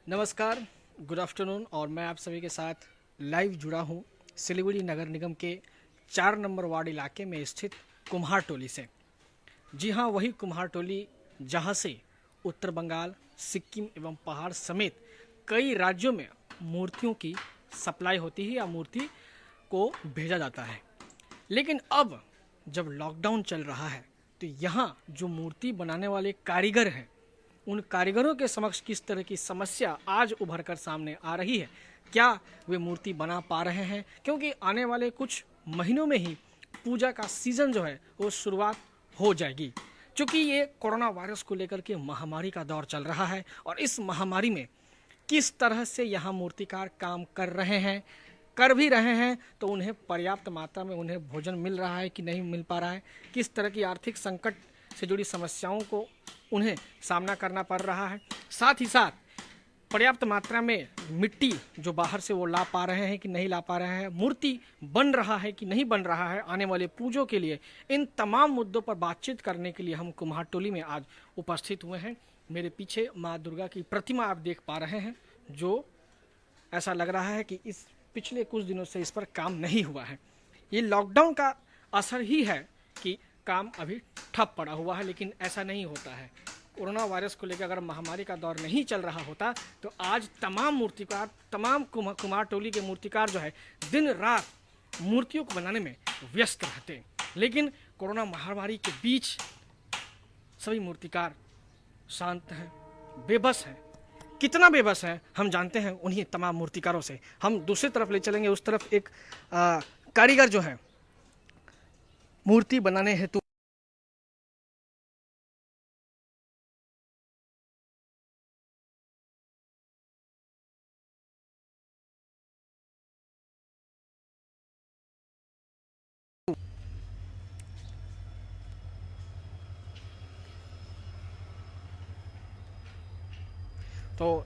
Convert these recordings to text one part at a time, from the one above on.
नमस्कार, good afternoon. और मैं आप सभी के साथ लाइव जुड़ा हूं सिलीगुड़ी नगर निगम के 4 नंबर वार्ड इलाके में स्थित कुम्हार टोली से। जी हां, वही कुम्हार टोली जहां से उत्तर बंगाल, सिक्किम एवं पहाड़ समेत कई राज्यों में मूर्तियों की सप्लाई होती है या मूर्ति को भेजा जाता है। लेकिन अब जब लॉकडाउन चल रहा है तो यहाँ जो मूर्ति बनाने वाले कारीगर हैं, उन कारीगरों के समक्ष किस तरह की समस्या आज उभर कर सामने आ रही है। क्या वे मूर्ति बना पा रहे हैं, क्योंकि आने वाले कुछ महीनों में ही पूजा का सीज़न जो है वो शुरुआत हो जाएगी। क्योंकि ये कोरोना वायरस को लेकर के महामारी का दौर चल रहा है और इस महामारी में किस तरह से यहाँ मूर्तिकार काम कर रहे हैं, कर भी रहे हैं तो उन्हें पर्याप्त मात्रा में उन्हें भोजन मिल रहा है कि नहीं मिल पा रहा है, किस तरह की आर्थिक संकट से जुड़ी समस्याओं को उन्हें सामना करना पड़ रहा है। साथ ही साथ पर्याप्त मात्रा में मिट्टी जो बाहर से वो ला पा रहे हैं कि नहीं ला पा रहे हैं, मूर्ति बन रहा है कि नहीं बन रहा है आने वाले पूजों के लिए। इन तमाम मुद्दों पर बातचीत करने के लिए हम कुम्हार टोली में आज उपस्थित हुए हैं। मेरे पीछे माँ दुर्गा की प्रतिमा आप देख पा रहे हैं, जो ऐसा लग रहा है कि इस पिछले कुछ दिनों से इस पर काम नहीं हुआ है। ये लॉकडाउन का असर ही है कि काम अभी ठप पड़ा हुआ है, लेकिन ऐसा नहीं होता है। कोरोना वायरस को लेकर अगर महामारी का दौर नहीं चल रहा होता तो आज तमाम मूर्तिकार, तमाम कुम्हार टोली के मूर्तिकार जो है दिन रात मूर्तियों को बनाने में व्यस्त रहते। लेकिन कोरोना महामारी के बीच सभी मूर्तिकार शांत हैं, बेबस हैं। कितना बेबस हैं हम जानते हैं उन्हीं तमाम मूर्तिकारों से। हम दूसरी तरफ ले चलेंगे। उस तरफ एक कारीगर जो है मूर्ति बनाने हेतु तो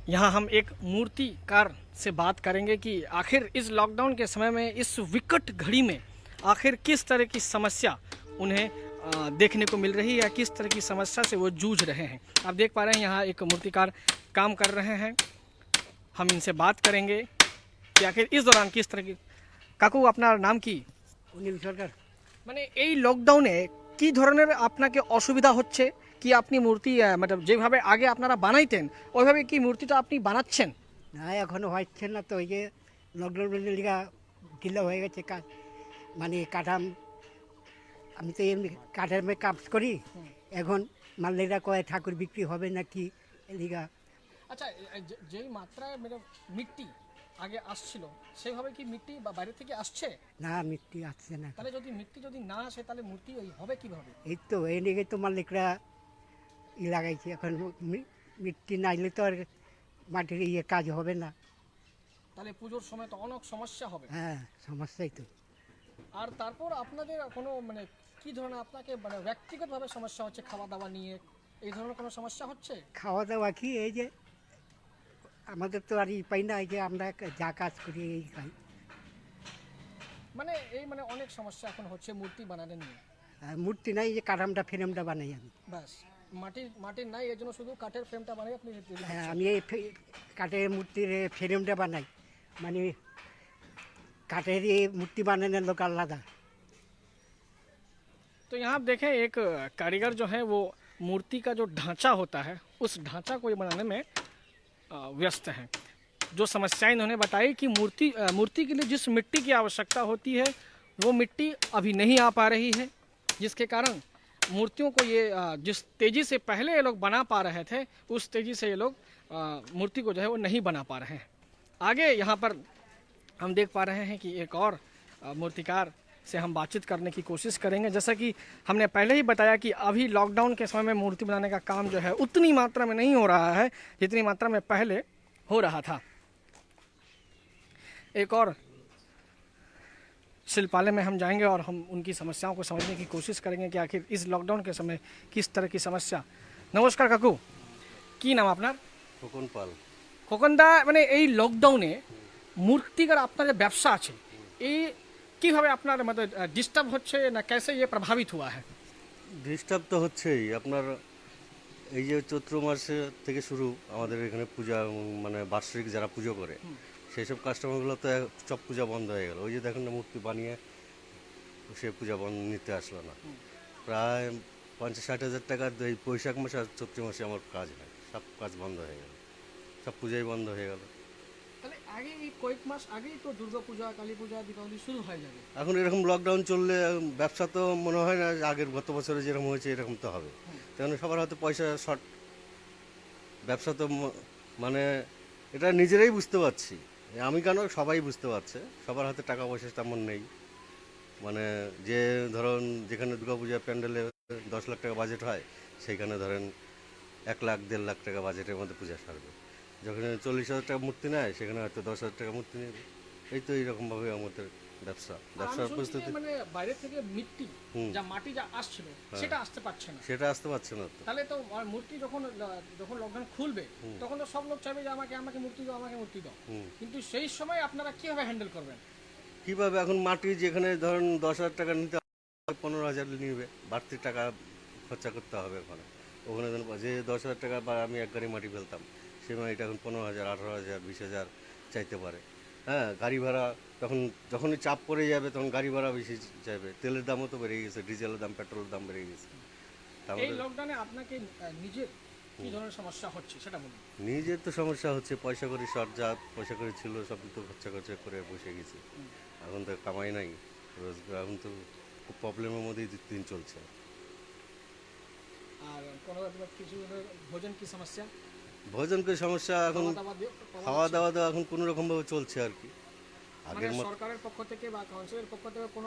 यहाँ हम एक मूर्तिकार से बात करेंगे कि आखिर इस लॉकडाउन के समय में, इस विकट घड़ी में आखिर किस तरह की समस्या उन्हें देखने को मिल रही है या किस तरह की समस्या से वो जूझ रहे हैं। आप देख पा रहे हैं यहाँ एक मूर्तिकार काम कर रहे हैं। हम इनसे बात करेंगे कि आखिर इस दौरान किस तरह की। काकू, আপনার নাম কি? অনিল সরকার। মানে এই লকডাউনে কি ধরনের আপনাকে অসুবিধা হচ্ছে কি? আপনি মূর্তি মানে যেভাবে আগে আপনারা বানাইতেন ওইভাবে কি মূর্তিটা আপনি বানাচ্ছেন? না, এখনো হচ্ছে না তো। ওই যে লকডাউনের লিগা ঢিলা হয়ে গেছে কাজ, মানে কাঠাম। আমি তো এমনি কাঠের কাজ করি। এখন মাল্লিরা কয় ঠাকুর বিক্রি হবে না কি লিগা। আচ্ছা, যেই মাত্রায় মানে মিট্টি আগে আসছিল সেভাবে কি মিট্টি বাইরে থেকে আসছে? না, মিট্টি আসছে না। তাহলে যদি মিট্টি যদি না আসে তাহলে মূর্তি ওই হবে কিভাবে? এই তো এই লিগে তো মাল্লিকরা লাগাইছে। এখন মিট্টি না এলে তো আর মাটির কাজ হবে না। তাহলে পুজোর সময় তো অনেক সমস্যা হবে। হ্যাঁ, সমস্যাই তো। আর তারপর আপনাদের কোনো মানে কি ধরনের আপনাকে মানে ব্যক্তিগতভাবে সমস্যা হচ্ছে? খাওয়া দাওয়া নিয়ে এই ধরনের কোনো সমস্যা হচ্ছে? খাওয়া দাওয়া কি, এই যে আমাদের তো আর পাই না, এই যে আমরা যা কাজ করি এই খাই। মানে এই মানে অনেক সমস্যা এখন হচ্ছে মূর্তি বানানো নিয়ে। আর মূর্তি নাই, এই যে কাঠামটা ফ্রেমটা বানাই আমি। ব্যাস, মাটির নাই, এর জন্য শুধু কাঠের ফ্রেমটা বানাই আপনি। হ্যাঁ, আমি এই কাঠের মূর্তির ফ্রেমটা বানাই। মানে কাঠের এই মূর্তি বানানোর লোক আলাদা। तो यहाँ आप देखें एक कारीगर जो है वो मूर्ति का जो ढांचा होता है उस ढांचा को बनाने में व्यस्त हैं। जो समस्याएं इन्होंने बताई कि मूर्ति के लिए जिस मिट्टी की आवश्यकता होती है वो मिट्टी अभी नहीं आ पा रही है, जिसके कारण मूर्तियों को ये जिस तेज़ी से पहले ये लोग बना पा रहे थे उस तेज़ी से ये लोग मूर्ति को जो है वो नहीं बना पा रहे हैं। आगे यहाँ पर हम देख पा रहे हैं कि एक और मूर्तिकार से हम बातचीत करने की कोशिश करेंगे। जैसा कि हमने पहले ही बताया कि अभी लॉकडाउन के समय में मूर्ति बनाने का काम जो है उतनी मात्रा में नहीं हो रहा है जितनी मात्रा में पहले हो रहा था। एक और शिल्पालय में हम जाएंगे और हम उनकी समस्याओं को समझने की कोशिश करेंगे कि आखिर इस लॉकडाउन के समय किस तरह की समस्या। नमस्कार काकू, কি নাম আপনার? খোকন পাল। খোকন দা, মানে এই লকডাউনে মূর্তিকার আপনার যে ব্যবসা আছে এই কিভাবে আপনার মানে ডিস্টার্ব হচ্ছে না, कैसे ये प्रभावित हुआ है? ডিস্টার্ব তো হচ্ছেই। আপনার এই যে চৈত্র মাসে থেকে শুরু আমাদের এখানে পূজা মানে বার্ষিক যারা পুজো করে সেই সব কাস্টমারগুলো তো সব পূজা বন্ধ হয়ে গেল। ওই যে দেখেন না, মূর্তি বানিয়ে সে পূজা বন্ধ নিতে আসলো না। প্রায় 50-60 হাজার টাকা এই বৈশাখ মাসে আর চৈত্র মাসে আমার কাজ হয়, সব কাজ বন্ধ হয়ে গেল, সব পূজাই বন্ধ হয়ে গেল। তাহলে আগে এই কয়েক মাস আগেই তো দুর্গা পূজা, কালী পূজা, দীপাবলি শুরু হয়ে যাবে। এখন এরকম লকডাউন চললে ব্যবসা তো মনে হয় না যে আগের গত বছরে যেরকম হয়েছে এরকম তো হবে। কারণ সবার হয়তো পয়সা শর্ট, ব্যবসা তো মানে এটা নিজেরাই বুঝতে পারছি। আমি কেন, সবাই বুঝতে পারছে, সবার হাতে টাকা পয়সা তেমন নেই। মানে যে ধরুন যেখানে দুর্গাপূজা প্যান্ডেলে 10 লাখ টাকা বাজেট হয়, সেইখানে ধরেন 1 লাখ 1.5 লাখ টাকা বাজেটের মধ্যে পূজা সারবে। যখন 40,000 টাকা মূর্তি নেয় সেখানে হয়তো 10,000 টাকা মূর্তি নেবে। এই তো এইরকমভাবে আমাদের ব্যবসা আর আমি ব্যবসার শুনছি যে পরিস্থিতি। মানে বাইরে থেকে মিট্টি যা মাটি যা আসছিল সেটা আসতে পারছে না। সেটা আসতে পারছে না তো। তাহলে তো আর মূর্তি যখন যখন লকডাউন খুলবে তখন তো সব লোক চাইবে যে আমাকে আমাকে মূর্তি দাও, আমাকে মূর্তি দাও। কিন্তু সেই সময় আপনারা কিভাবে হ্যান্ডেল করবেন? কীভাবে এখন মাটি যেখানে ধরেন 10,000 টাকা নিতে হবে, 15,000 নিবে, বাড়তি টাকা খরচা করতে হবে ওখানে। ওখানে যে 10,000 টাকা বা আমি এক গাড়ি মাটি ফেলতাম, সেই মাটিটা এখন 15,000, 18,000, 20,000 চাইতে পারে। হ্যাঁ, গাড়ি ভাড়া তখন যখনই চাপ পড়ে যাবে তখন গাড়ি ভাড়া বেশি চাইবে। তেলের দামও তো বেড়ে গেছে, ডিজেলের দাম, পেট্রোলের দাম বেড়ে গেছে। এই লকডাউনে আপনাকে নিজের কি ধরনের সমস্যা হচ্ছে সেটা বলুন। নিজের তো সমস্যা হচ্ছে, পয়সা করি শর্ট, যা পয়সা করি ছিল সব তো খরচা করে বসে গেছি। এখন তো কামাই নাই, রোজগার এখন তো খুব প্রবলেমের মধ্যেই দিন চলছে। আর কোনো কিছু ভোজন কি সমস্যা? ভোজন করে সমস্যা এখন, খাওয়া দাওয়া তো এখন কোনো রকমভাবে চলছে আর কি। মানে আগের মতো সরকারের পক্ষ থেকে বা কাউন্সিলের পক্ষ থেকে কোনো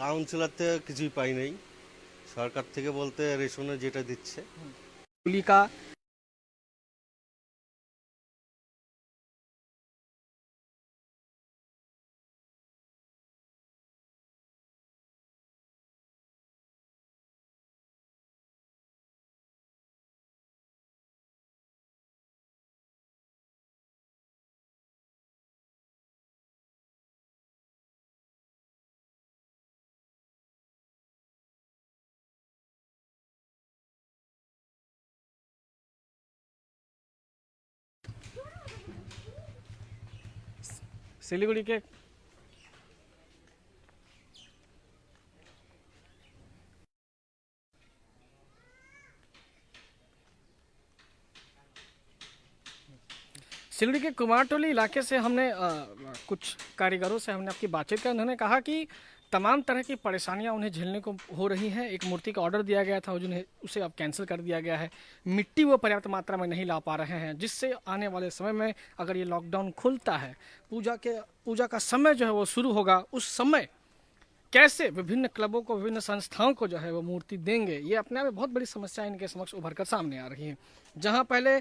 কাউন্সিলর থেকে কিছুই পাই নাই। সরকার থেকে বলতে রেশনে যেটা দিচ্ছে। সুবিधा सिलीगुड़ी के सिलीगुड़ी के कुमारटोली इलाके से हमने कुछ कारीगरों से हमने आपकी बातचीत की। उन्होंने कहा कि तमाम तरह की परेशानियां उन्हें झेलने को हो रही हैं। एक मूर्ति का ऑर्डर दिया गया था, जिन्हें उसे अब कैंसिल कर दिया गया है। मिट्टी वो पर्याप्त मात्रा में नहीं ला पा रहे हैं, जिससे आने वाले समय में अगर ये लॉकडाउन खुलता है, पूजा का समय जो है वो शुरू होगा, उस समय कैसे विभिन्न क्लबों को, विभिन्न संस्थाओं को जो है वो मूर्ति देंगे, ये अपने आप में बहुत बड़ी समस्या इनके समक्ष उभर कर सामने आ रही है। जहां पहले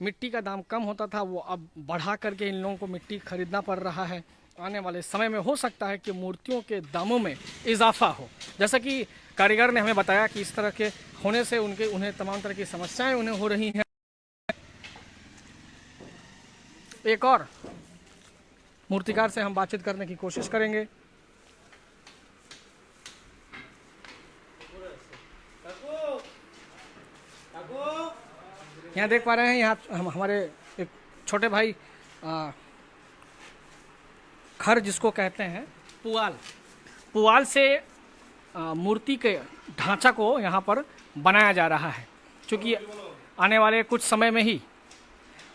मिट्टी का दाम कम होता था, वो अब बढ़ा करके इन लोगों को मिट्टी खरीदना पड़ रहा है। आने वाले समय में हो सकता है कि मूर्तियों के दामों में इजाफा हो। जैसा कि कारीगर ने हमें बताया कि इस तरह के होने से उन्हें तमाम तरह की समस्याएं उन्हें हो रही हैं। एक और मूर्तिकार से हम बातचीत करने की कोशिश करेंगे। यहाँ देख पा रहे हैं, यहाँ हम हमारे एक छोटे भाई खर जिसको कहते हैं पुआल से मूर्ति के ढांचा को यहाँ पर बनाया जा रहा है। चूँकि आने वाले कुछ समय में ही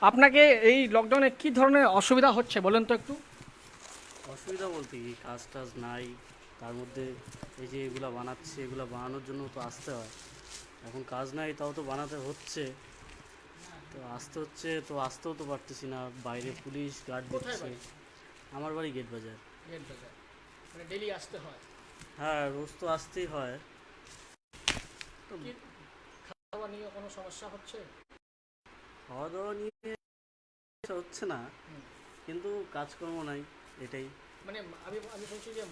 আপনাকে এই লকডাউনে কি ধরনের অসুবিধা হচ্ছে বলেন তো একটু। অসুবিধা বলতে কি, কাজ টাজ নাই, তার মধ্যে এই যে এগুলো বানাচ্ছে, এগুলো বানানোর জন্য তো আসতে হয়। এখন কাজ নাই, তাও তো বানাতে হচ্ছে, তো আসতে হচ্ছে, তো আসতেও তো পারতেছি না, বাইরে পুলিশ গার্ড দিচ্ছে। আমার বাড়ি গেট বাজার। মানে ডেলি আসতে হয়? হ্যাঁ, রোজ তো আসতেই হয়। তো খাওয়া দাওয়া নিয়ে কোনো সমস্যা হচ্ছে? খাওয়া দাওয়া নিয়ে হচ্ছে না, কিন্তু কাজকর্ম নাই, এটাই। মানে আমি শুনছি যে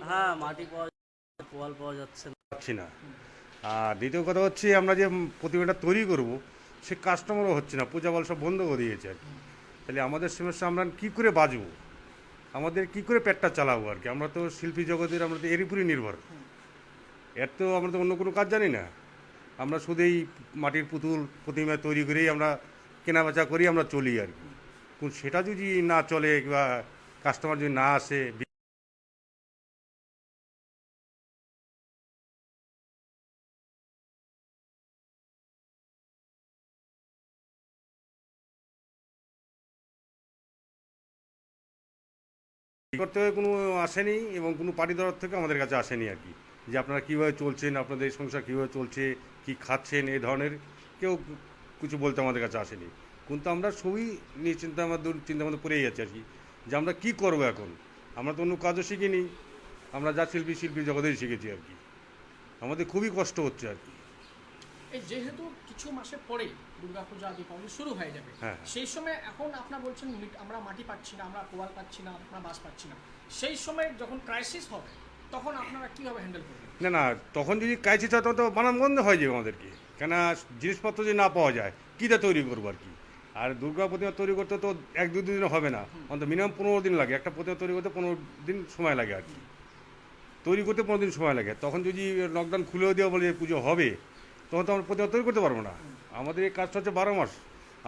হ্যাঁ, মাটি পাওয়া যাচ্ছে, পোয়াল পাওয়া যাচ্ছে না। পাচ্ছি না। আর দ্বিতীয় কথা হচ্ছে, আমরা যে প্রতিমাটা তৈরি করব সে কাস্টমারও হচ্ছে না, পূজা বল সব বন্ধ করে দিয়েছে আর কি। তাহলে আমাদের সমস্যা, আমরা কী করে বাঁচবো, আমাদের কী করে পেটটা চালাবো আর কি। আমরা তো শিল্পী জগতের, আমরা তো এর উপরই নির্ভর। এর তো আমরা তো অন্য কোনো কাজ জানি না। আমরা শুধু এই মাটির পুতুল প্রতিমা তৈরি করেই আমরা কেনাবেচা করি, আমরা চলি আর কি। কিন্তু সেটা যদি না চলে বা কাস্টমার যদি না আসে, বিক্রি করতে হয়ে কোনো আসেনি এবং কোনো পার্টি তরফ থেকে আমাদের কাছে আসেনি আর কি, যে আপনারা কীভাবে চলছেন, আপনাদের সংসার কীভাবে চলছে, কি খাচ্ছেন, এই ধরনের কেউ কিছু বলতে আমাদের কাছে আসেনি। কিন্তু আমরা সবই নিয়ে চিন্তাভাবনা করেই যাচ্ছি আর কি, যে আমরা কী করবো এখন। আমরা তো অন্য কাজও শিখিনি, আমরা যা শিল্পী জগতেই শিখেছি আর কি। আমাদের খুবই কষ্ট হচ্ছে আর কি। এই যেহেতু কিছু মাসে পরে দুর্গাপূজা দীপাবলি শুরু হয়ে যাবে, হ্যাঁ। সেই সময় এখন আপনারা বলছেন আমরা মাটি পাচ্ছি না, আমরা পোয়াল পাচ্ছি না, আমরা বাঁশ পাচ্ছি না, সেই সময় যখন ক্রাইসিস হবে তখন আপনারা কীভাবে হ্যান্ডেল করবেন? না, তখন যদি ক্রাইসিস হয় তখন তো বানান বন্ধ হয়ে যাবে আমাদেরকে, কেন জিনিসপত্র যদি না পাওয়া যায় কীটা তৈরি করবো আর কি। আর দুর্গা প্রতিমা তৈরি করতে তো 1-2 দিন হবে না, অন্তত মিনিমাম 15 দিন লাগে। একটা প্রতিমা তৈরি করতে 15 দিন সময় লাগে আর কি, তৈরি করতে 15 দিন সময় লাগে। তখন যদি লকডাউন খুলেও দেওয়া বলে পুজো হবে, তখন তো আমরা প্রতিমা তৈরি করতে পারবো না। আমাদের এই কাজটা হচ্ছে 12 মাস,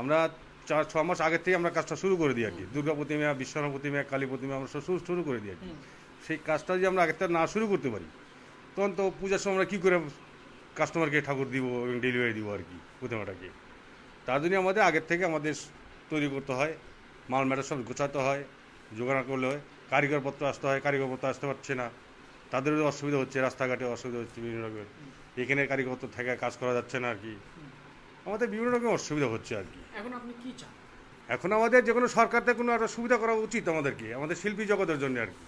আমরা 4-6 মাস আগের থেকে আমরা কাজটা শুরু করে দিই আর কি। দুর্গা প্রতিমা, বিশ্বকর্মা প্রতিমা, কালী প্রতিমা আমরা সব শুরু করে দিই আর কি। সেই কাজটা যদি আমরা আগের থেকে না শুরু করতে পারি, তখন তো পূজার সময় আমরা কী করে কাস্টমারকে ঠাকুর দিব এবং ডেলিভারি দিব আর কি প্রতিমাটাকে। তার জন্য আমাদের আগের থেকে আমাদের তৈরি করতে হয়, মাল ম্যাটার সব গোছাতে হয়, জোগাড় করলে হয়, কারিগরপত্র আসতে হয়, কারিগরপত্র আসতে পারছে না, তাদেরও অসুবিধা হচ্ছে, রাস্তাঘাটে অসুবিধা হচ্ছে বিভিন্ন রকমের, এখানে কারিগরপত্র থেকে কাজ করা যাচ্ছে না আর কি। আমাদের বিভিন্ন রকম অসুবিধা হচ্ছে আর কি। এখন আপনি কি চান? এখন আমাদের যে কোনো সরকার থেকে কোনো একটা সুবিধা করা উচিত আমাদেরকে, আমাদের শিল্পী জগতের জন্য আর কি।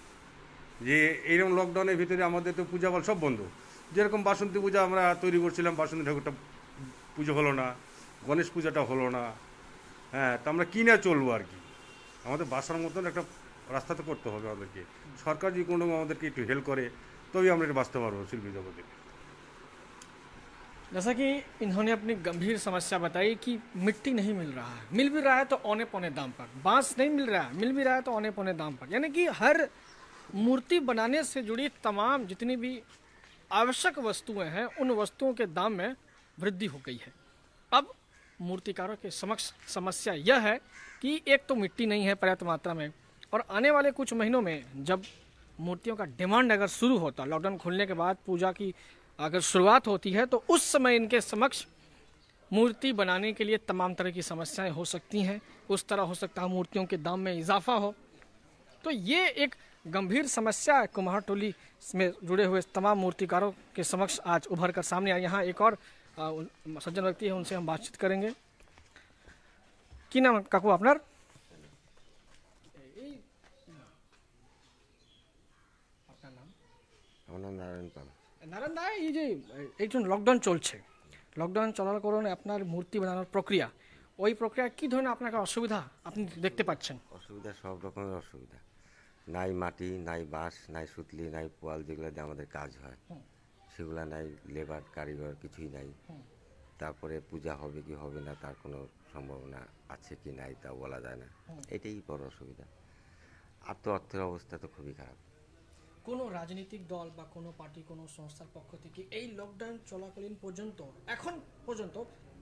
যে এইরকম লকডাউনের ভিতরে আমাদের তো পূজা বল সব বন্ধ। যেরকম বাসন্তী পূজা আমরা তৈরি করছিলাম, বাসন্তী ঠাকুরটা পুজো হলো না, গণেশ পূজাটা হলো না, হ্যাঁ, তো আমরা কিনে চলবো আর কি। আমাদের বাসার মতন একটা রাস্তা তো করতে হবে আমাদেরকে। সরকার যদি কোনো আমাদেরকে একটু হেল্প করে, তবেই আমরা এটা বাঁচতে পারবো শিল্পী জগতে। जैसा कि इन्होंने अपनी गंभीर समस्या बताई कि मिट्टी नहीं मिल रहा है, मिल भी रहा है तो औने पौने दाम पर, बांस नहीं मिल रहा है, मिल भी रहा है तो औने पौने दाम पर, यानी कि हर मूर्ति बनाने से जुड़ी तमाम जितनी भी आवश्यक वस्तुएं हैं उन वस्तुओं के दाम में वृद्धि हो गई है। अब मूर्तिकारों के समक्ष समस्या यह है कि एक तो मिट्टी नहीं है पर्याप्त मात्रा में, और आने वाले कुछ महीनों में जब मूर्तियों का डिमांड अगर शुरू होता, लॉकडाउन खुलने के बाद पूजा की अगर शुरुआत होती है, तो उस समय इनके समक्ष मूर्ति बनाने के लिए तमाम तरह की समस्याएं हो सकती हैं। उस तरह हो सकता है मूर्तियों के दाम में इजाफा हो। तो ये एक गंभीर समस्या है कुम्हार टोली में जुड़े हुए तमाम मूर्तिकारों के समक्ष आज उभर कर सामने आई। यहाँ एक और सज्जन व्यक्ति है, उनसे हम बातचीत करेंगे। কি নাম কাকু আপনার? আপনার নাম? আমার নাম নারায়ণ পাল। নারায়ণ দা, এই যে একজন লকডাউন চলছে, লকডাউন চলার কারণে আপনার মূর্তি বানানোর প্রক্রিয়া, ওই প্রক্রিয়া কি ধরনের আপনাকে অসুবিধা আপনি দেখতে পাচ্ছেন? অসুবিধা সব রকমের অসুবিধা, নাই মাটি, নাই বাঁশ, নাই সুতলি, নাই পোয়াল, যেগুলো দিয়ে আমাদের কাজ হয় সেগুলা নাই, লেবার কারিগর কিছুই নাই। তারপরে পূজা হবে কি হবে না তার কোনো সম্ভাবনা আছে কি নাই তা বলা যায় না, এটাই বড় অসুবিধা। আর তো অর্থের অবস্থা তো খুবই খারাপ। কোনো রাজনৈতিক দল বা কোনো পার্টি, কোনো সংস্থার পক্ষ থেকে এই লকডাউন চলাকালীন পর্যন্ত, এখন পর্যন্ত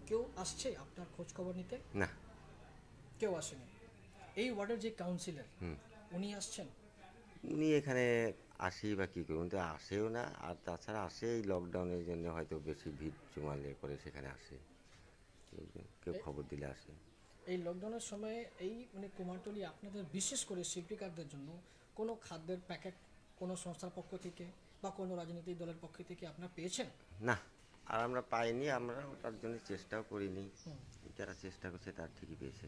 কেউ আসছে আপনার খোঁজ খবর নিতে? না, কেউ আসেনি। এই ওয়ার্ডের যে কাউন্সিলর, উনি আসছেন? উনি এখানে আসি বা কী করুন, তো আসেও না। আর তাছাড়া আসে এই লকডাউনের জন্য হয়তো বেশি ভিড় জমালে করে সেখানে আসে, কেউ খবর দিলে আসে। এই লকডাউনের সময়ে এই মানে কুমারটুলি আপনাদের বিশেষ করে শিল্পীকারদের জন্য কোনো খাদ্যের প্যাকেট কোনো সংস্থার পক্ষ থেকে বা কোনো রাজনৈতিক দলের পক্ষ থেকে আপনারা পেয়েছেন? না, আর আমরা পাইনি, আমরা ওটার জন্য চেষ্টাও করিনি। যারা চেষ্টা করছে তার ঠিকই পেয়েছে,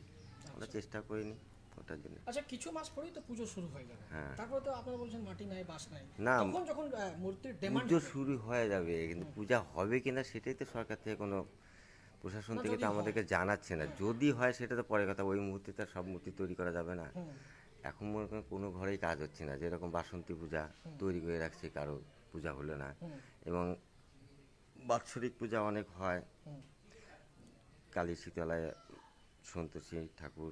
আমরা চেষ্টা করিনি ওটার জন্য। আচ্ছা, কিছু মাস পরেই তো পুজো শুরু হয়ে যাবে, হ্যাঁ। তারপরে তো আপনারা বলছেন মাটি নাই, বাঁশ নাই, না, তখন যখন মূর্তির ডিমান্ড পুজো শুরু হয়ে যাবে, কিন্তু পূজা হবে কিনা সেটাই তো সরকার থেকে কোনো প্রশাসন থেকে তো আমাদেরকে জানাচ্ছে না। যদি হয় সেটা তো পরে কথা, ওই মুহূর্তে তো সব মূর্তি তৈরি করা যাবে না। এখন মনে করেন কোনো ঘরেই কাজ হচ্ছে না, যেরকম বাসন্তী পূজা তৈরি করে রাখছে, কারো পূজা হলো না, এবং বাৎসরিক পূজা অনেক হয়, কালী শীতলায় সন্তোষী ঠাকুর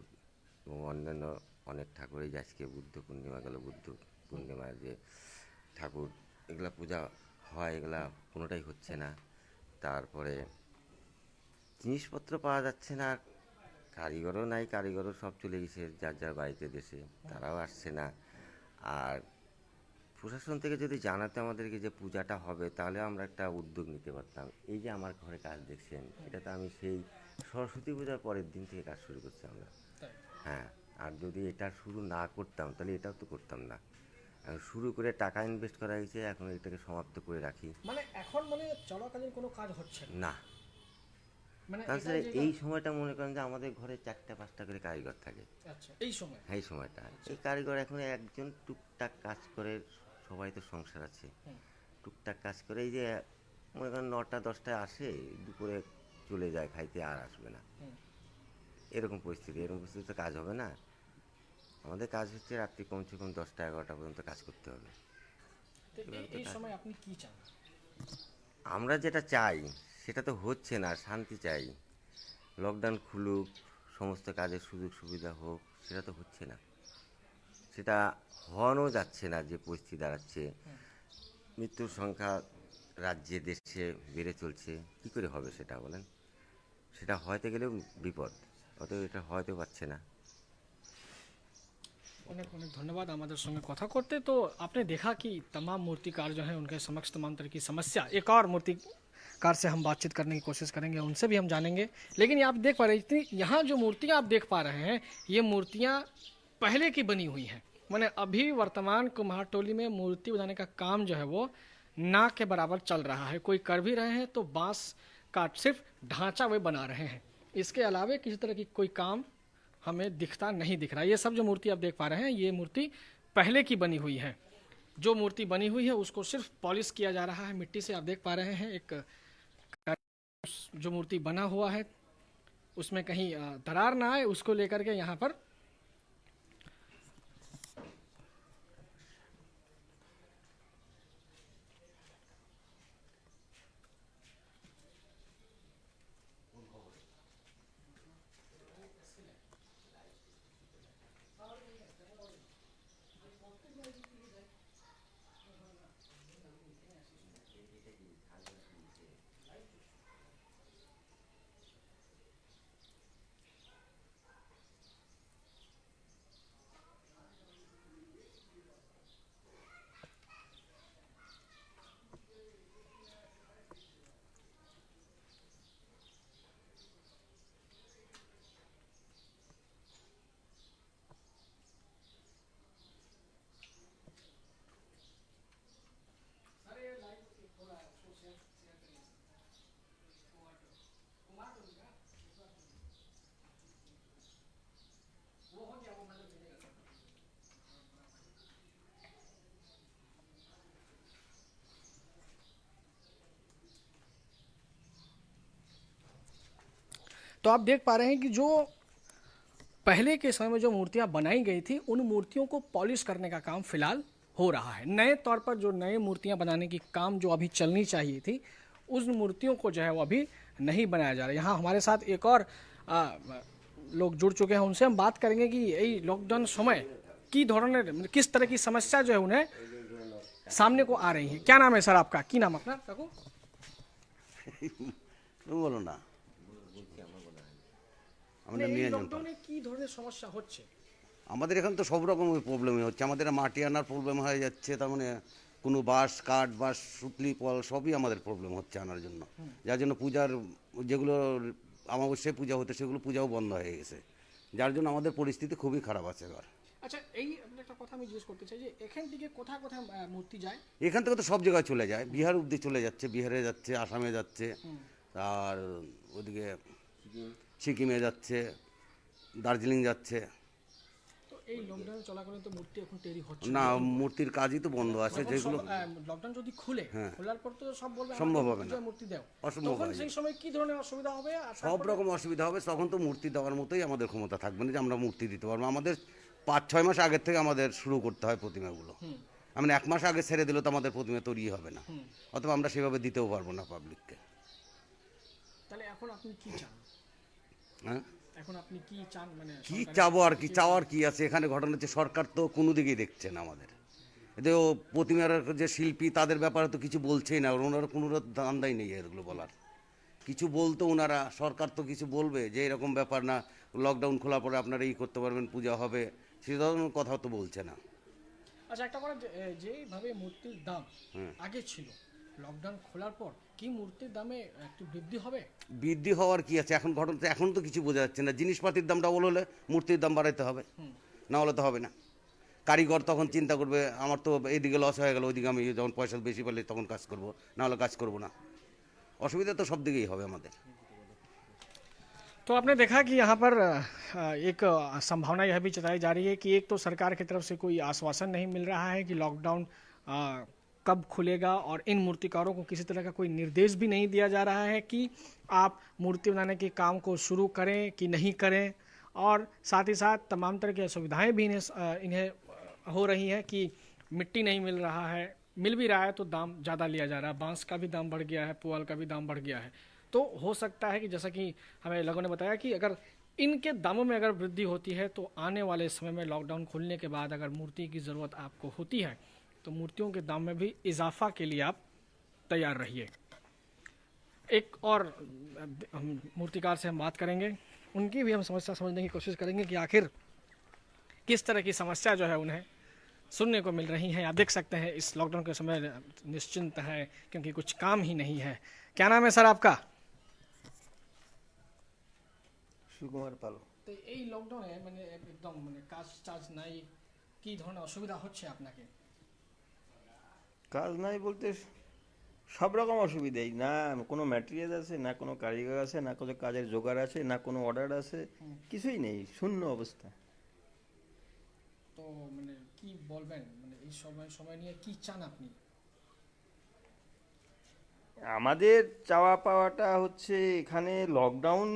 এবং অন্যান্য অনেক ঠাকুর, এই যে আজকে বুদ্ধ পূর্ণিমা গেল, বুদ্ধ পূর্ণিমার যে ঠাকুর, এগুলা পূজা হয়, এগুলা কোনোটাই হচ্ছে না। তারপরে জিনিসপত্র পাওয়া যাচ্ছে না, কারিগরও নাই, কারিগরও সব চলে গেছে যার যার বাড়িতে দেশে, তারাও আসছে না। আর প্রশাসন থেকে যদি জানাতে আমাদেরকে যে পূজাটা হবে, তাহলে আমরা একটা উদ্যোগ নিতে পারতাম। এই যে আমার ঘরে কাজ দেখছেন, এটা তো আমি সেই সরস্বতী পূজার পরের দিন থেকে কাজ শুরু করছি আমরা। হ্যাঁ, আর যদি এটা শুরু না করতাম তাহলে এটাও তো করতাম না। এখন শুরু করে টাকা ইনভেস্ট করা হয়েছে, এখন এটাকে সমাপ্ত করে রাখি মানে এখন মানে চলাকালীন কোনো কাজ হচ্ছে না। না। মানে তাছাড়া এটা যে- এই সময়টা মনে করেন যে আমাদের ঘরে 4টা-5টা করে কারিগর থাকে। আচ্ছা, এই সময় এই সময়টা এই কারিগর এখন একজন টুকটাক কাজ করে, সবাই তো সংসার আছে, টুকটাক কাজ করে। এই যে মনে করেন 9টা-10টায় আসে, দুপুরে চলে যায় খাইতে, আর আসবে না। এরকম পরিস্থিতিতে কাজ হবে না। আমাদের কাজ হচ্ছে রাত্রি কমসে কম 10টা-11টা পর্যন্ত কাজ করতে হবে। তো এই সময় আপনি কি চান? আমরা যেটা চাই সেটা তো হচ্ছে না, শান্তি চাই। লকডাউন খুলুক, সমস্ত কাজের সুযোগ সুবিধা হোক, সেটা তো হচ্ছে না, সেটা হওয়ানো যাচ্ছে না। যে পরিস্থিতি দাঁড়াচ্ছে, মৃত্যুর সংখ্যা রাজ্যে দেশে বেড়ে চলছে, কী করে হবে সেটা বলেন? সেটা হয়তো গেলেও বিপদ, অতএব এটা হয়তো পারছে না। अनेक अनेक धन्यवाद हमारे संगे कथा करते। तो आपने देखा कि तमाम मूर्तिकार जो हैं उनके समक्ष तमाम तरह की समस्या, एक और मूर्तिकार से हम बातचीत करने की कोशिश करेंगे, उनसे भी हम जानेंगे। लेकिन ये आप देख पा रहे हैं, इतनी यहाँ जो मूर्तियाँ आप देख पा रहे हैं, ये मूर्तियाँ पहले की बनी हुई हैं। मैंने अभी वर्तमान कुम्हारटोली में मूर्ति बनाने का काम जो है वो ना के बराबर चल रहा है। कोई कर भी रहे हैं तो बांस का सिर्फ ढांचा वे बना रहे हैं, इसके अलावा किसी तरह की कोई काम हमें दिखता नहीं दिख रहा। ये सब जो मूर्ति आप देख पा रहे हैं, ये मूर्ति पहले की बनी हुई है। जो मूर्ति बनी हुई है उसको सिर्फ पॉलिश किया जा रहा है मिट्टी से। आप देख पा रहे हैं एक जो मूर्ति बना हुआ है उसमें कहीं दरार ना आए, उसको लेकर के यहाँ पर तो आप देख पा रहे हैं कि जो पहले के समय में जो मूर्तियां बनाई गई थी, उन मूर्तियों को पॉलिश करने का काम फिलहाल हो रहा है। नए तौर पर जो नए मूर्तियां बनाने की काम जो अभी चलनी चाहिए थी, उन मूर्तियों को जो है वो अभी नहीं बनाया जा रहा है। यहाँ हमारे साथ एक और लोग जुड़ चुके हैं, उनसे हम बात करेंगे कि यही लॉकडाउन समय की धोरण किस तरह की समस्या जो है उन्हें सामने को आ रही है। क्या नाम है सर आपका? की नाम अपना काकू? বলো না আমরা এই নিয়ে লকডাউনে কি ধরনের সমস্যা হচ্ছে? আমাদের এখানে তো সব রকমের প্রবলেমই হচ্ছে। আমাদের মাটি আনার প্রবলেম হয়ে যাচ্ছে, তার মানে কোনো বাঁশ কাঠ বাঁশ সুতলি পল সবই আমাদের প্রবলেম হচ্ছে আনার জন্য, যার জন্য পূজার যেগুলো অমাবস্যায় পূজা হতো সেগুলো পূজাও বন্ধ হয়ে গেছে, যার জন্য আমাদের পরিস্থিতি খুবই খারাপ আছে এবার। আচ্ছা, এই একটা কথা আমি জিজ্ঞেস করতে চাই যে এখান থেকে কোথায় কোথায় মূর্তি যায়? এখান থেকে তো সব জায়গায় চলে যায়, বিহার অবধি চলে যাচ্ছে, বিহারে যাচ্ছে, আসামে যাচ্ছে, আর ওদিকে সিকিমে যাচ্ছে, দার্জিলিং যাচ্ছে। তো এই লকডাউন চলাকালীন তো মূর্তি এখন তৈরি হচ্ছে না, মূর্তির কাজই তো বন্ধ আছে, যেগুলো লকডাউন যদি খুলে খোলার পর তো সব বলবে সম্ভব আমাদের হবে না। পূজায় মূর্তি দাও, অসম্ভব তখন হবে। সেই সময় কি ধরনের অসুবিধা হবে? আর সব রকম অসুবিধা হবে, তখন তো মূর্তি দেওয়ার মতোই আমাদের ক্ষমতা থাকবে না যে আমরা মূর্তি দিতে পারবো। আমাদের 5-6 মাস আগের থেকে আমাদের শুরু করতে হয় প্রতিমাগুলো। আমরা 1 মাস আগে ছেড়ে দিলে তো আমাদের প্রতিমা তৈরি হবে না, অথবা আমরা সেভাবে দিতেও পারবো না পাবলিককে। তাহলে এখন আপনি কি চান? হ্যাঁ, এখন আপনি কি চান? মানে কি চাবো আর কি, চাওয়ার কি আছে? এখানে ঘটনা হচ্ছে সরকার তো কোনো দিকেই দেখছে না আমাদের। এতে ও প্রতিমার যে শিল্পী তাদের ব্যাপারে তো কিছু বলছেই না, ওনারা কোনো ধান্দাই নেই এগুলো বলার। কিছু বলতো ওনারা, সরকার তো কিছু বলবে যে এরকম ব্যাপার না, লকডাউন খোলার পরে আপনারা এই করতে পারবেন, পূজা হবে, সে ধরনের কথা তো বলছে না। আচ্ছা একটা কথা, যেভাবে মূর্তির দাম আগে ছিল, লকডাউন খোলার পর কি মূর্তির দামে একটু বৃদ্ধি হবে? বৃদ্ধি হওয়ার কি আছে, এখন ঘটনা এখন তো কিছু বোঝা যাচ্ছে না। জিনিসপাতির দাম ডাবল হলে মূর্তির দাম বাড়াইতে হবে, না হলে তো হবে না। কারিগর তখন চিন্তা করবে আমার তো এইদিকে লস হয়ে গেল, ওইদিকে আমি যখন পয়সা বেশি পেলে তখন কাজ করব, না হলে কাজ করব না। অসুবিধা তো সব দিকেই হবে আমাদের। तो आपने देखा कि यहाँ पर एक संभावना यह भी जताई जा रही है कि एक तो सरकार की तरफ से कोई आश्वासन नहीं मिल रहा है कि लॉकडाउन कब खुलेगा, और इन मूर्तिकारों को किसी तरह का कोई निर्देश भी नहीं दिया जा रहा है कि आप मूर्ति बनाने के काम को शुरू करें कि नहीं करें, और साथ ही साथ तमाम तरह की असुविधाएं भी इन्हें हो रही हैं कि मिट्टी नहीं मिल रहा है, मिल भी रहा है तो दाम ज़्यादा लिया जा रहा है, बांस का भी दाम बढ़ गया है, पुआल का भी दाम बढ़ गया है। तो हो सकता है कि जैसा कि हमें लोगों ने बताया कि अगर इनके दामों में अगर वृद्धि होती है तो आने वाले समय में लॉकडाउन खुलने के बाद अगर मूर्ति की ज़रूरत आपको होती है तो मूर्तियों के दाम में भी इजाफा के लिए आप तैयार रहिए। एक और हम मूर्तिकार से हम बात करेंगे, उनकी भी हम समस्या समझने की कोशिश करेंगे कि आखिर किस तरह की समस्या जो है उन्हें सुनने को मिल रही हैं। आप देख सकते हैं इस लॉकडाउन के समय निश्चिंत है क्योंकि कुछ काम ही नहीं है। क्या नाम है सर आपका? সুকুমার পাল। তো এই লকডাউনে মানে একদম মানে কাজ টাজ নাই, কি ধরনের অসুবিধা হচ্ছে আপনাকে? কাজ নাই বলতে সব রকম অসুবিধাই, না কোনো ম্যাটেরিয়াল আছে, না কোনো কারিগর আছে, না কোনো কাজের জোগাড় আছে, না কোনো অর্ডার আছে, কিছুই নেই, শূন্য অবস্থা। তো মানে কি বলবেন, মানে এই সময় নিয়ে কি চান আপনি? আমাদের চাওয়া পাওয়াটা হচ্ছে এখানে লকডাউন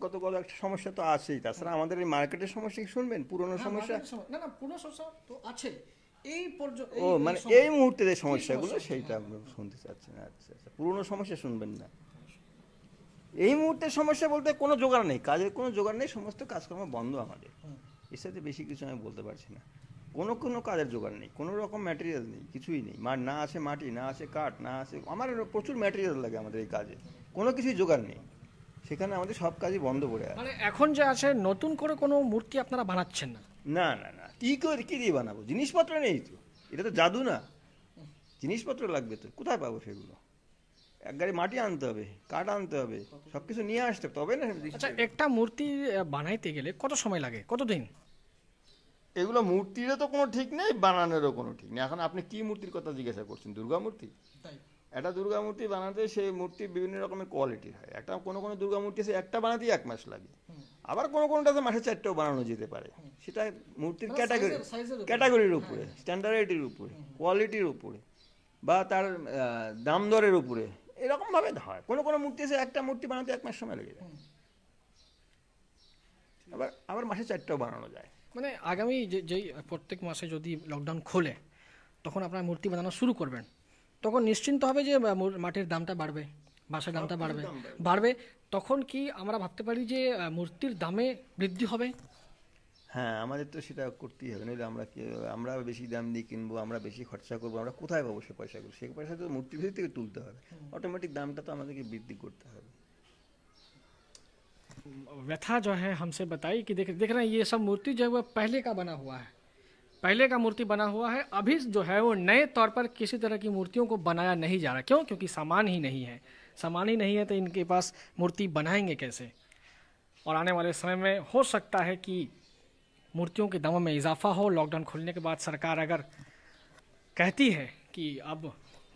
গত একটা সমস্যা তো আছেই, তাছাড়া আমাদের এই মার্কেটের সমস্যা কি শুনবেন? পুরনো সমস্যা না না, পুরো সমস্যা তো আছে, এই পর্যন্ত ও মানে এই মুহূর্তে যে সমস্যাগুলো সেইটা আপনি শুনতে চাচ্ছেন। আচ্ছা আচ্ছা, পুরনো সমস্যা শুনবেন না। এই মুহূর্তের সমস্যা বলতে কোনো জোগাড় নেই, কাজের কোনো জোগাড় নেই, সমস্ত কাজকর্ম বন্ধ আমাদের। এর সাথে বেশি কিছু আমি বলতে পারছি না। কোনো কাজের জোগাড় নেই, কোনো রকম ম্যাটেরিয়াল নেই, কিছুই নেই। না আছে মাটি, না আছে কাঠ, না আছে, আমার প্রচুর ম্যাটেরিয়াল লাগে আমাদের এই কাজে, কোনো কিছুই জোগাড় নেই। সেখানে আমাদের সব কাজই বন্ধ করে আছে। মানে এখন যে আছে নতুন করে কোনো মূর্তি আপনারা বানাচ্ছেন না? না না না, কি দিয়ে বানাবো? জিনিসপত্র নেই তো, এটা তো জাদু না, জিনিসপত্র লাগবে তো, কোথায় পাবো সেগুলো? এক গাড়ি মাটি আনতে হবে, কাঠ আনতে হবে, সব কিছু নিয়ে আসতে তবে না। আচ্ছা, একটা মূর্তি বানাইতে গেলে কত সময় লাগে, কতদিন? এগুলো মূর্তিরও তো কোনো ঠিক নেই, বানানোরও কোনো ঠিক নেই। এখন আপনি কি মূর্তির কথা জিজ্ঞাসা করছেন? দুর্গা মূর্তি? একটা দুর্গা মূর্তি বানাতে সেই মূর্তি বিভিন্ন রকমের কোয়ালিটির হয়। একটা কোনো দুর্গা মূর্তি আছে একটা বানাতেই 1 মাস লাগে, আবার কোনোটাতে মাসে 4টেও বানানো যেতে পারে। সেটা মূর্তির ক্যাটাগরির উপরে, স্ট্যান্ডার্ডিটির উপরে, কোয়ালিটির উপরে, বা তার দাম দরের উপরে, এরকমভাবে হয়। কোনো মূর্তি আছে একটা মূর্তি বানাতে 1 মাস সময় লেগে যায়, আবার মাসে 4টেও বানানো যায়। মানে আগামী যেই প্রত্যেক মাসে যদি লকডাউন খোলে তখন আপনারা মূর্তি বানানো শুরু করবেন, তখন নিশ্চিন্ত হবে যে মাটির দামটা বাড়বে, বাঁশের দামটা বাড়বে, তখন কি আমরা ভাবতে পারি যে মূর্তির দামে বৃদ্ধি হবে? হ্যাঁ, আমাদের তো সেটা করতেই হবে, নইলে আমরা বেশি দাম দিয়ে কিনবো, আমরা বেশি খরচা করবো, আমরা কোথায় পাবো সে পয়সাগুলো? সেই পয়সা তো মূর্তির ভিতর থেকে তুলতে হবে, অটোমেটিক দামটা তো আমাদেরকে বৃদ্ধি করতে হবে। व्यथा जो है हमसे बताई कि देख रहे हैं ये सब मूर्ति जो है वो पहले का बना हुआ है, पहले का मूर्ति बना हुआ है। अभी जो है वो नए तौर पर किसी तरह की मूर्तियों को बनाया नहीं जा रहा। क्यों? क्योंकि सामान ही नहीं है, तो इनके पास मूर्ति बनाएंगे कैसे? और आने वाले समय में हो सकता है कि मूर्तियों के दामों में इजाफा हो। लॉकडाउन खुलने के बाद सरकार अगर कहती है कि अब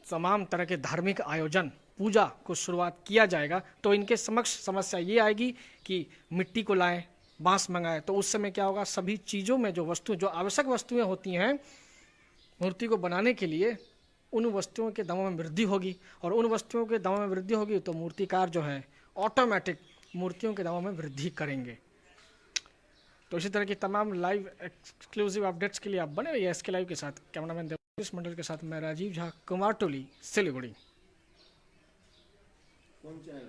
तमाम तरह के धार्मिक आयोजन, पूजा को शुरुआत किया जाएगा, तो इनके समक्ष समस्या ये आएगी कि मिट्टी को लाएं, बांस मंगाएं, तो उस समय क्या होगा, सभी चीज़ों में जो आवश्यक वस्तुएं होती हैं मूर्ति को बनाने के लिए, उन वस्तुओं के दामों में वृद्धि होगी, और उन वस्तुओं के दामों में वृद्धि होगी तो मूर्तिकार जो है ऑटोमेटिक मूर्तियों के दामों में वृद्धि करेंगे। तो इसी तरह की तमाम लाइव एक्सक्लूसिव अपडेट्स के लिए आप बने रहिए SK लाइव के साथ। कैमरामैन देवेश मंडल के साथ मैं राजीव झा, कुमारटोली, सिलीगुड़ी। कौन चैनल?